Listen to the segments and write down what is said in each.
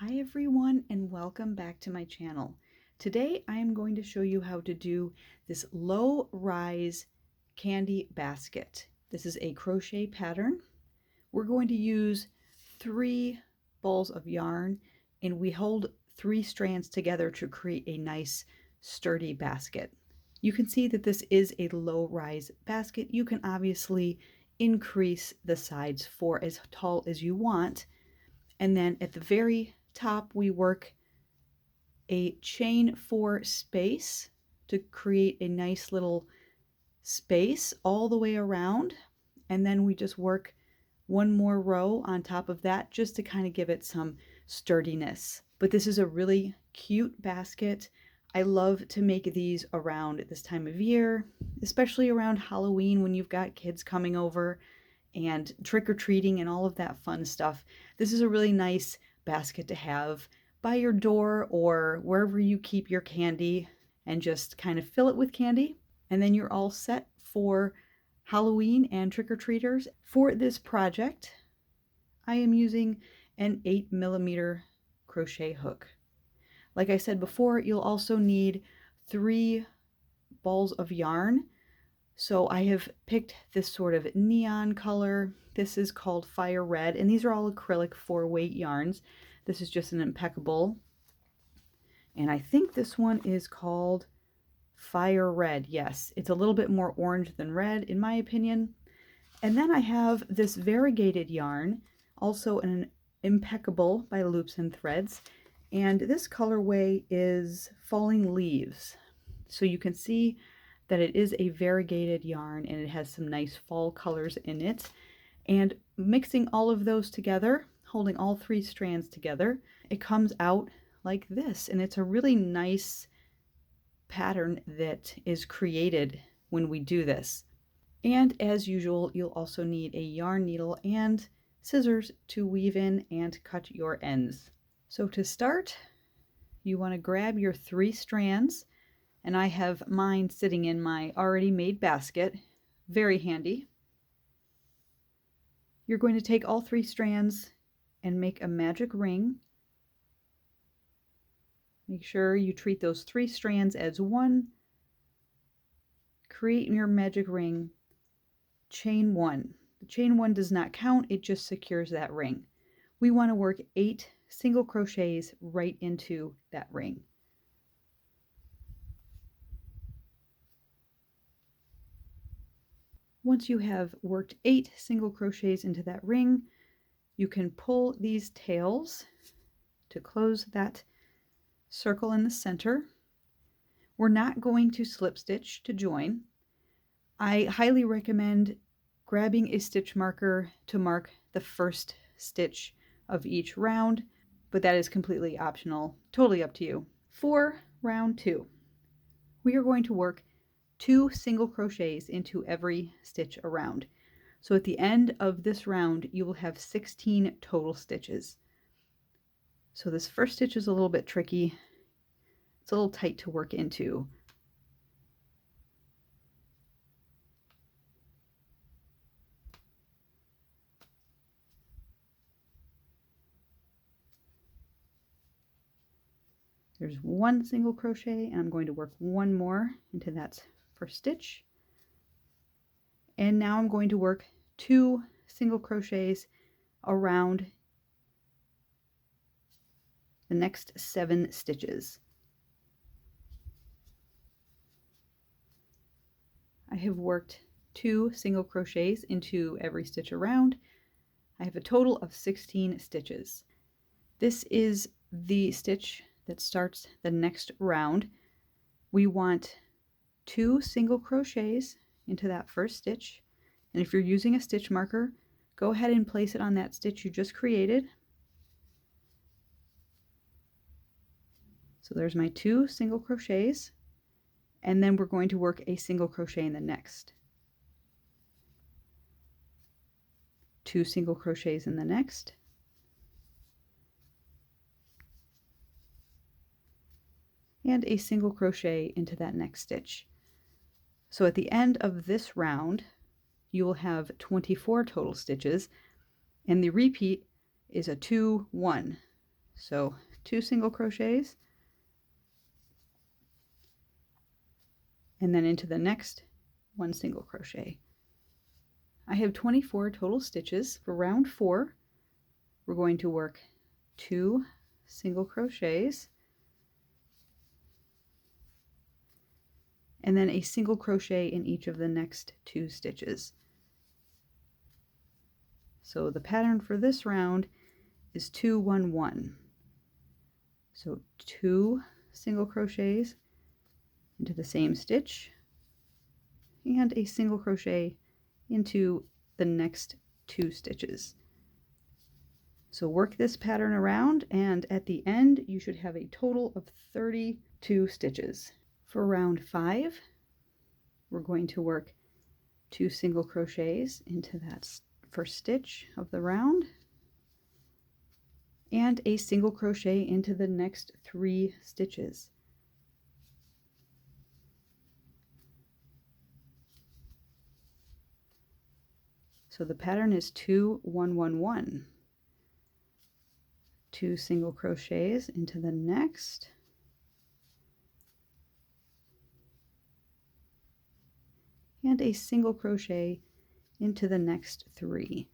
Hi everyone and welcome back to my channel. Today I am going to show you how to do this low rise candy basket. This is a crochet pattern. We're going to use 3 balls of yarn and we hold 3 strands together to create a nice sturdy basket. You can see that this is a low rise basket. You can obviously increase the sides for as tall as you want. And then at the very top, we work a chain 4 space to create a nice little space all the way around. And then we just work one more row on top of that just to kind of give it some sturdiness. But this is a really cute basket. I love to make these around this time of year, especially around Halloween when you've got kids coming over and trick-or-treating and all of that fun stuff. This is a really nice basket to have by your door or wherever you keep your candy, and just kind of fill it with candy, and then you're all set for Halloween and trick-or-treaters. For this project, I am using an 8mm crochet hook. Like I said before, you'll also need 3 balls of yarn. So I have picked this sort of neon color. This is called Fire Red, and these are all acrylic 4-weight yarns. This is just an Impeccable. And I think this one is called Fire Red. Yes, it's a little bit more orange than red in my opinion. And then I have this variegated yarn, also an Impeccable by Loops and Threads. And this colorway is Falling Leaves. So you can see that it is a variegated yarn and it has some nice fall colors in it. And mixing all of those together, holding all 3 strands together, it comes out like this. And it's a really nice pattern that is created when we do this. And as usual, you'll also need a yarn needle and scissors to weave in and cut your ends. So to start, you want to grab your 3 strands, and I have mine sitting in my already made basket. Very handy. You're going to take all 3 strands and make a magic ring. Make sure you treat those 3 strands as one. Create your magic ring, chain 1. The chain 1 does not count, it just secures that ring. We want to work 8 single crochets right into that ring. Once you have worked 8 single crochets into that ring, you can pull these tails to close that circle in the center. We're not going to slip stitch to join. I highly recommend grabbing a stitch marker to mark the first stitch of each round, but that is completely optional, totally up to you. For round 2, we are going to work 2 single crochets into every stitch around. So at the end of this round, you will have 16 total stitches. So this first stitch is a little bit tricky. It's a little tight to work into. There's 1 single crochet, and I'm going to work 1 more into that first stitch. And now I'm going to work 2 single crochets around the next 7 stitches. I have worked 2 single crochets into every stitch around. I have a total of 16 stitches. This is the stitch that starts the next round. We want 2 single crochets into that first stitch, and if you're using a stitch marker, go ahead and place it on that stitch you just created. So there's my 2 single crochets, and then we're going to work a single crochet in the next. 2 single crochets in the next. And a single crochet into that next stitch. So at the end of this round, you will have 24 total stitches, and the repeat is a 2, 1. So 2 single crochets, and then into the next 1 single crochet. I have 24 total stitches. For round 4, we're going to work 2 single crochets, and then a single crochet in each of the next 2 stitches. So the pattern for this round is 2 1 1. So 2 single crochets into the same stitch and a single crochet into the next 2 stitches. So work this pattern around, and at the end you should have a total of 32 stitches. For round 5, we're going to work 2 single crochets into that first stitch of the round and a single crochet into the next 3 stitches. So the pattern is 2 1 1 1. 2 single crochets into the next, and a single crochet into the next 3.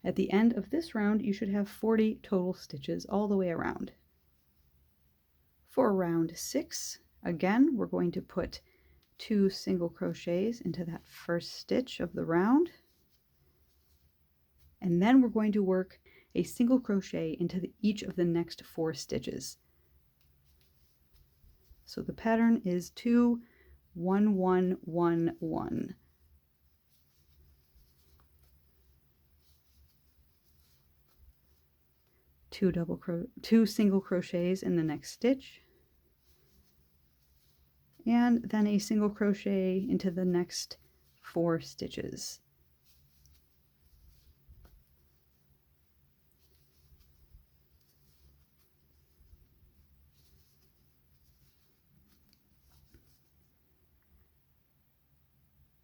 At the end of this round, you should have 40 total stitches all the way around. For round 6, again, we're going to put 2 single crochets into that first stitch of the round, and then we're going to work a single crochet into each of the next 4 stitches. So the pattern is 2 1 1 1 1. 2 single crochets in the next stitch, and then a single crochet into the next 4 stitches.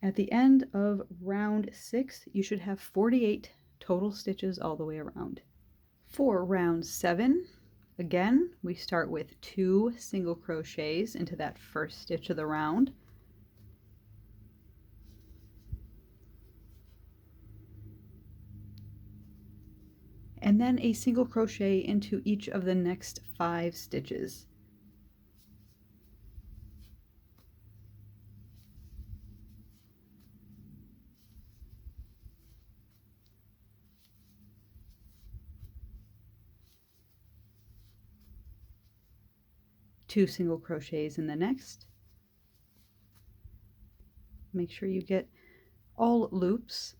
At the end of round 6, you should have 48 total stitches all the way around. For round 7, again, we start with 2 single crochets into that first stitch of the round. And then a single crochet into each of the next 5 stitches. Two single crochets in the next. Make sure you get all loops.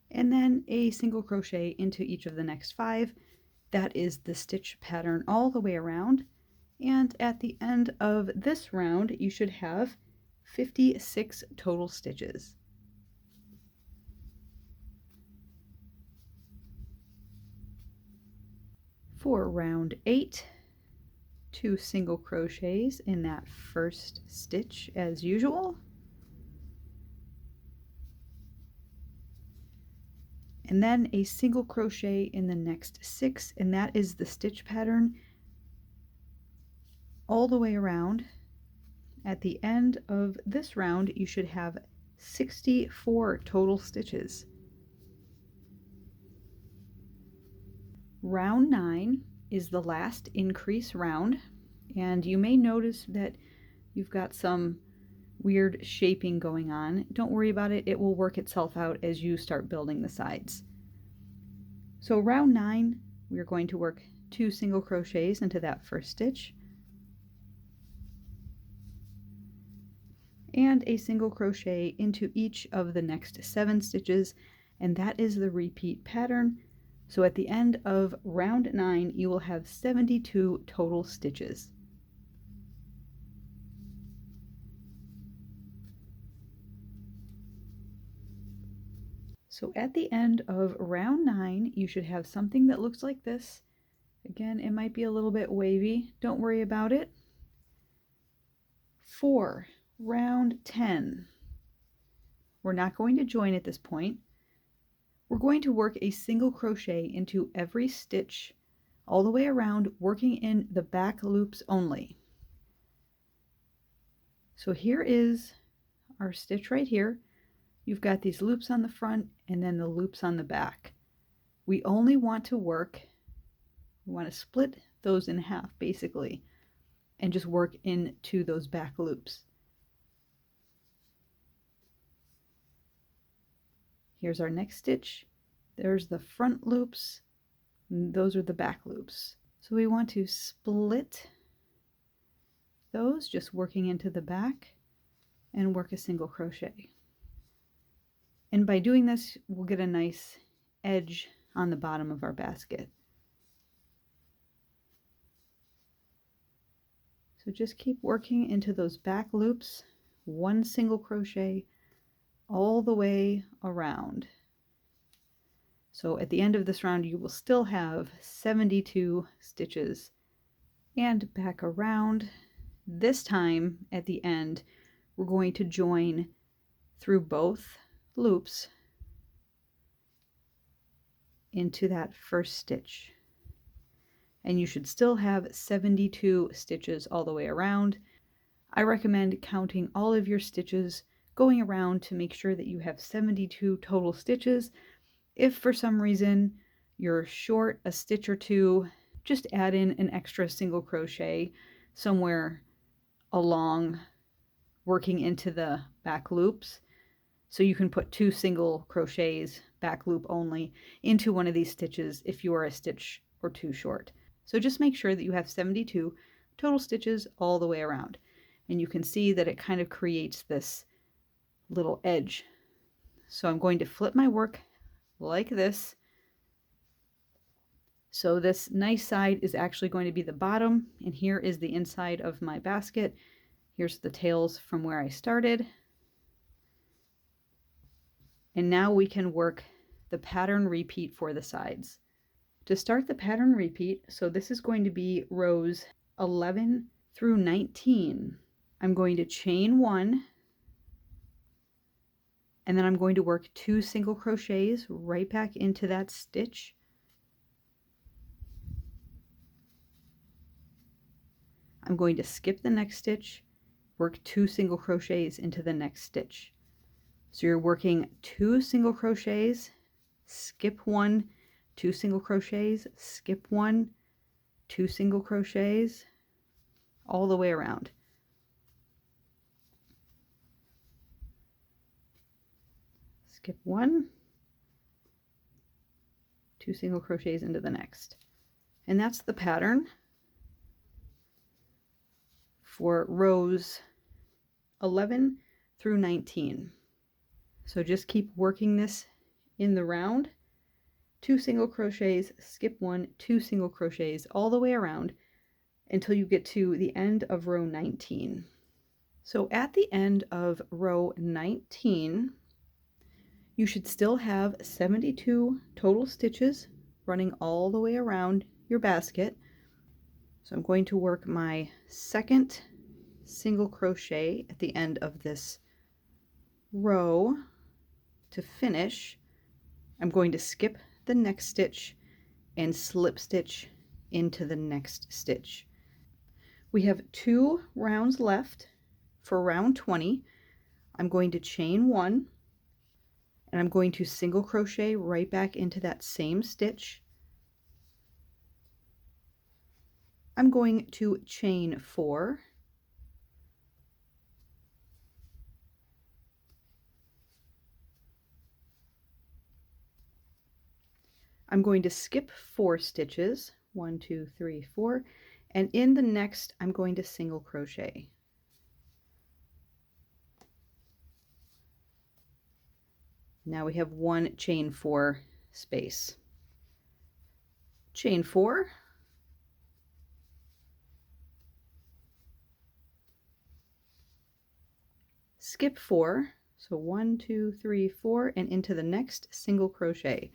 And then a single crochet into each of the next 5. That is the stitch pattern all the way around. And at the end of this round, you should have 56 total stitches. For round 8, 2 single crochets in that first stitch as usual. And then a single crochet in the next 6, and that is the stitch pattern all the way around. At the end of this round, you should have 64 total stitches. Round 9 is the last increase round, and you may notice that you've got some weird shaping going on. Don't worry about it, it will work itself out as you start building the sides. So round 9, we're going to work 2 single crochets into that first stitch, and a single crochet into each of the next 7 stitches, and that is the repeat pattern. So at the end of round 9, you will have 72 total stitches. So at the end of round 9, you should have something that looks like this. Again, it might be a little bit wavy. Don't worry about it. 4, round 10. We're not going to join at this point. We're going to work a single crochet into every stitch all the way around, working in the back loops only. So here is our stitch right here. You've got these loops on the front and then the loops on the back. We only want to work, we want to split those in half basically, and just work into those back loops. Here's our next stitch. There's the front loops. Those are the back loops. So we want to split those, just working into the back, and work a single crochet. And by doing this, we'll get a nice edge on the bottom of our basket. So just keep working into those back loops, one single crochet all the way around. So at the end of this round, you will still have 72 stitches. And back around. This time at the end, we're going to join through both loops into that first stitch. And you should still have 72 stitches all the way around. I recommend counting all of your stitches going around to make sure that you have 72 total stitches. If for some reason you're short a stitch or two, just add in an extra single crochet somewhere along working into the back loops. So you can put 2 single crochets, back loop only, into one of these stitches if you are a stitch or 2 short. So just make sure that you have 72 total stitches all the way around. And you can see that it kind of creates this little edge. So I'm going to flip my work like this. So this nice side is actually going to be the bottom, and here is the inside of my basket. Here's the tails from where I started. And now we can work the pattern repeat for the sides. To start the pattern repeat, so this is going to be rows 11 through 19. I'm going to chain 1, and then I'm going to work 2 single crochets right back into that stitch. I'm going to skip the next stitch, work 2 single crochets into the next stitch. So you're working 2 single crochets, skip 1, 2 single crochets, skip 1, 2 single crochets, all the way around. Skip 1, 2 single crochets into the next. And that's the pattern for rows 11 through 19. So just keep working this in the round, 2 single crochets, skip 1, 2 single crochets all the way around until you get to the end of row 19. So at the end of row 19, you should still have 72 total stitches running all the way around your basket. So I'm going to work my second single crochet at the end of this row to finish. I'm going to skip the next stitch and slip stitch into the next stitch. We have 2 rounds left for round 20. I'm going to chain 1, and I'm going to single crochet right back into that same stitch. I'm going to chain 4, I'm going to skip 4 stitches, 1, 2, 3, 4, and in the next I'm going to single crochet. Now we have 1 chain 4 space. Chain 4, skip 4, so 1, 2, 3, 4, and into the next single crochet.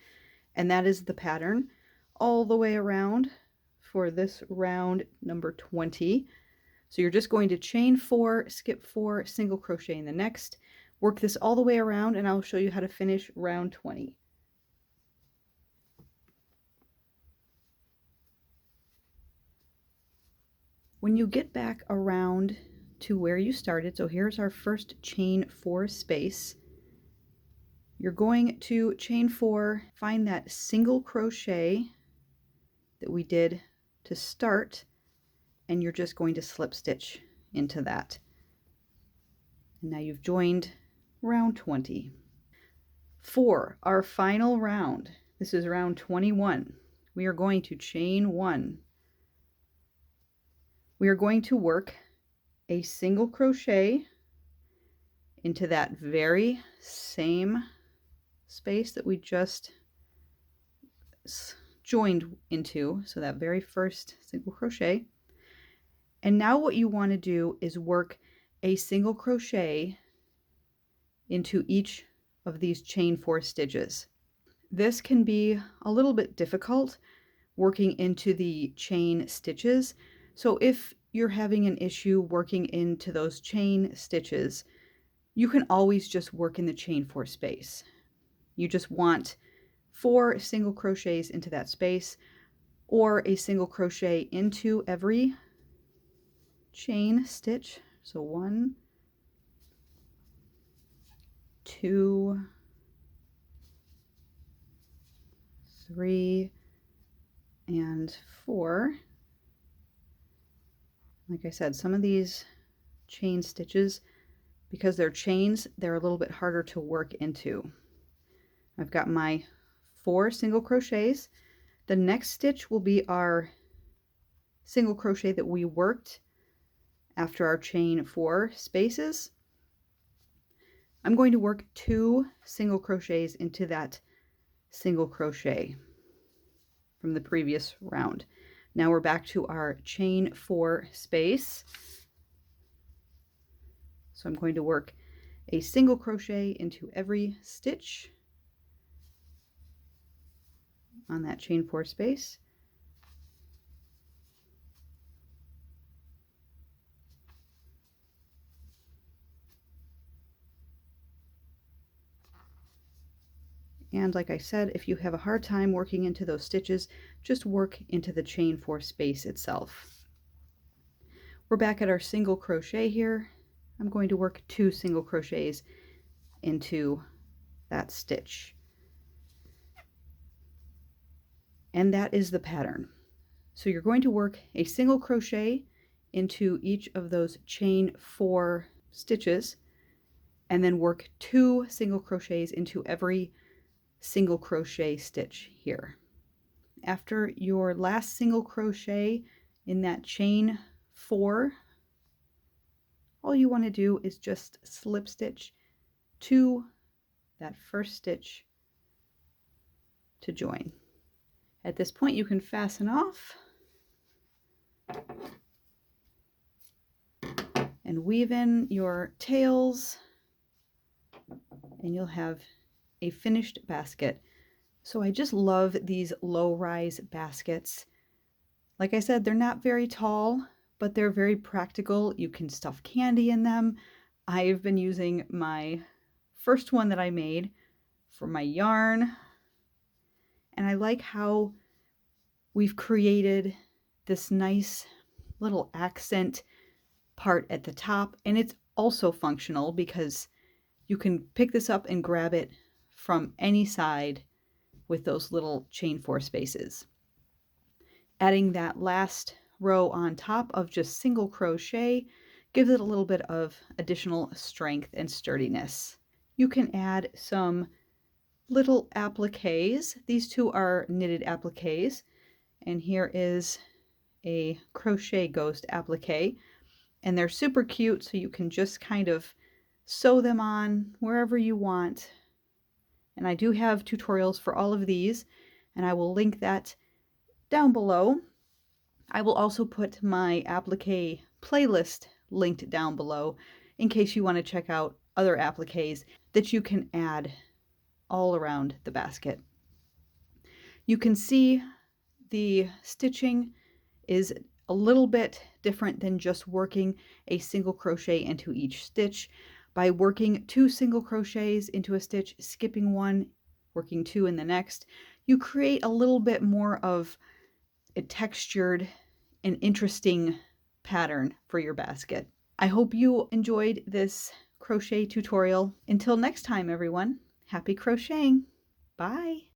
And that is the pattern all the way around for this round number 20. So you're just going to chain 4, skip 4, single crochet in the next, work this all the way around, and I'll show you how to finish round 20. When you get back around to where you started, so here's our first chain 4 space, you're going to chain 4, find that single crochet that we did to start, and you're just going to slip stitch into that. And now you've joined round 20. For our final round, this is round 21, we are going to chain 1. We are going to work a single crochet into that very same space that we just joined into, so that very first single crochet. And now what you want to do is work a single crochet into each of these chain 4 stitches. This can be a little bit difficult working into the chain stitches, so if you're having an issue working into those chain stitches, you can always just work in the chain 4 space. You just want 4 single crochets into that space, or a single crochet into every chain stitch. So 1, 2, 3, and 4. Like I said, some of these chain stitches, because they're chains, they're a little bit harder to work into. I've got my 4 single crochets. The next stitch will be our single crochet that we worked after our chain 4 spaces. I'm going to work 2 single crochets into that single crochet from the previous round. Now we're back to our chain 4 space. So I'm going to work a single crochet into every stitch on that chain 4 space. And like I said, if you have a hard time working into those stitches, just work into the chain 4 space itself. We're back at our single crochet here. I'm going to work 2 single crochets into that stitch. And that is the pattern. So you're going to work a single crochet into each of those chain 4 stitches, and then work 2 single crochets into every single crochet stitch here. After your last single crochet in that chain 4, all you want to do is just slip stitch to that first stitch to join. At this point you can fasten off and weave in your tails, and you'll have a finished basket. So I just love these low-rise baskets. Like I said, they're not very tall, but they're very practical. You can stuff candy in them. I've been using my first one that I made for my yarn, and I like how we've created this nice little accent part at the top, and it's also functional because you can pick this up and grab it from any side with those little chain 4 spaces. Adding that last row on top of just single crochet gives it a little bit of additional strength and sturdiness. You can add some little appliques. These 2 are knitted appliques, and here is a crochet ghost applique, and they're super cute, so you can just kind of sew them on wherever you want. And I do have tutorials for all of these, and I will link that down below. I will also put my applique playlist linked down below in case you want to check out other appliques that you can add all around the basket. You can see the stitching is a little bit different than just working a single crochet into each stitch. By working 2 single crochets into a stitch, skipping one, working 2 in the next, you create a little bit more of a textured and interesting pattern for your basket. I hope you enjoyed this crochet tutorial. Until next time, everyone, happy crocheting. Bye.